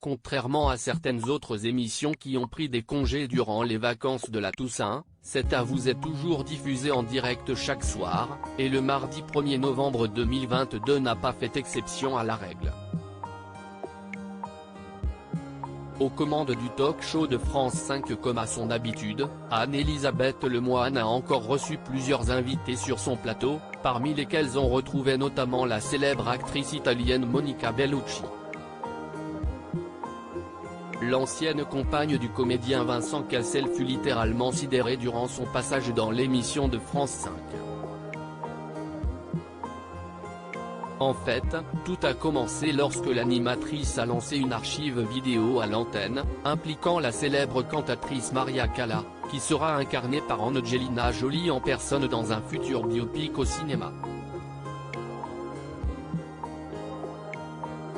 Contrairement à certaines autres émissions qui ont pris des congés durant les vacances de la Toussaint, C'est à vous est toujours diffusé en direct chaque soir, et le mardi 1er novembre 2022 n'a pas fait exception à la règle. Aux commandes du talk-show de France 5 comme à son habitude, Anne-Elisabeth Lemoine a encore reçu plusieurs invités sur son plateau, parmi lesquels on retrouvait notamment la célèbre actrice italienne Monica Bellucci. L'ancienne compagne du comédien Vincent Cassel fut littéralement sidérée durant son passage dans l'émission de France 5. En fait, tout a commencé lorsque l'animatrice a lancé une archive vidéo à l'antenne, impliquant la célèbre cantatrice Maria Callas, qui sera incarnée par Angelina Jolie en personne dans un futur biopic au cinéma.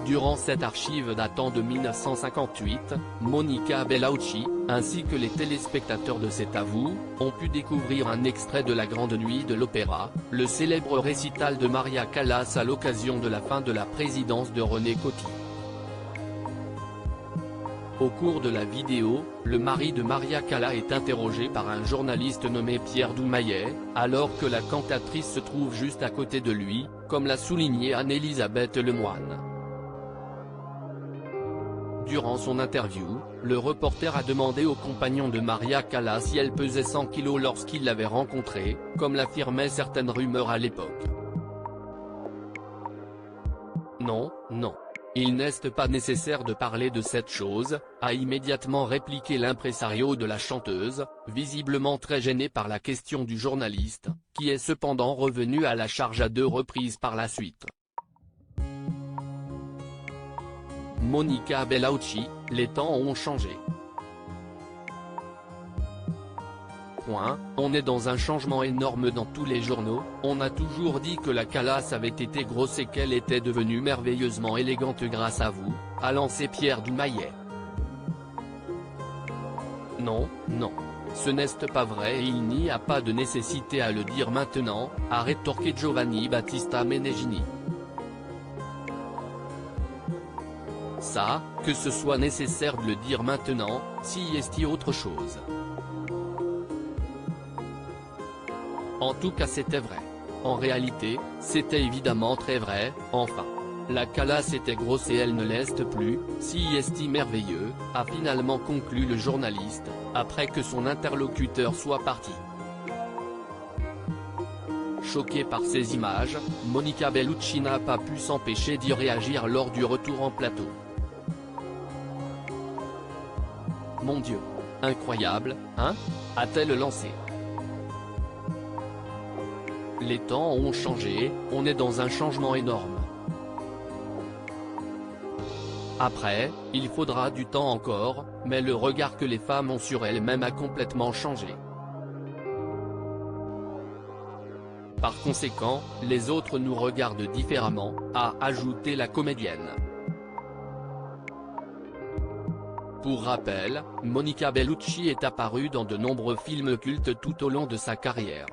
Durant cette archive datant de 1958, Monica Bellucci, ainsi que les téléspectateurs de C'est à vous, ont pu découvrir un extrait de La Grande Nuit de l'Opéra, le célèbre récital de Maria Callas à l'occasion de la fin de la présidence de René Coty. Au cours de la vidéo, le mari de Maria Callas est interrogé par un journaliste nommé Pierre Doumaillet, alors que la cantatrice se trouve juste à côté de lui, comme l'a souligné Anne-Elisabeth Lemoine. Durant son interview, le reporter a demandé au compagnon de Maria Callas si elle pesait 100 kg lorsqu'il l'avait rencontrée, comme l'affirmaient certaines rumeurs à l'époque. Non, non. Il n'est pas nécessaire de parler de cette chose, a immédiatement répliqué l'impresario de la chanteuse, visiblement très gêné par la question du journaliste, qui est cependant revenu à la charge à 2 reprises par la suite. Monica Bellucci, les temps ont changé. On est dans un changement énorme dans tous les journaux, on a toujours dit que la Callas avait été grosse et qu'elle était devenue merveilleusement élégante grâce à vous, a lancé Pierre Doumaillet. Non, non. Ce n'est pas vrai et il n'y a pas de nécessité à le dire maintenant, a rétorqué Giovanni Battista Meneghini. Ça, que ce soit nécessaire de le dire maintenant, si est autre chose. En tout cas c'était vrai. En réalité, c'était évidemment très vrai, enfin. La Callas était grosse et elle ne l'est plus, si est merveilleux, a finalement conclu le journaliste, après que son interlocuteur soit parti. Choquée par ces images, Monica Bellucci n'a pas pu s'empêcher d'y réagir lors du retour en plateau. Mon Dieu. Incroyable, hein? A-t-elle lancé. Les temps ont changé, on est dans un changement énorme. Après, il faudra du temps encore, mais le regard que les femmes ont sur elles-mêmes a complètement changé. Par conséquent, les autres nous regardent différemment, a ajouté la comédienne. Pour rappel, Monica Bellucci est apparue dans de nombreux films cultes tout au long de sa carrière.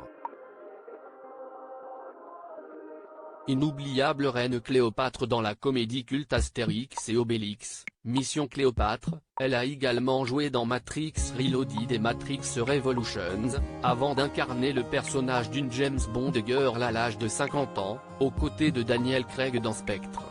Inoubliable reine Cléopâtre dans la comédie culte Astérix et Obélix, Mission Cléopâtre, elle a également joué dans Matrix Reloaded et Matrix Revolutions, avant d'incarner le personnage d'une James Bond girl à l'âge de 50 ans, aux côtés de Daniel Craig dans Spectre.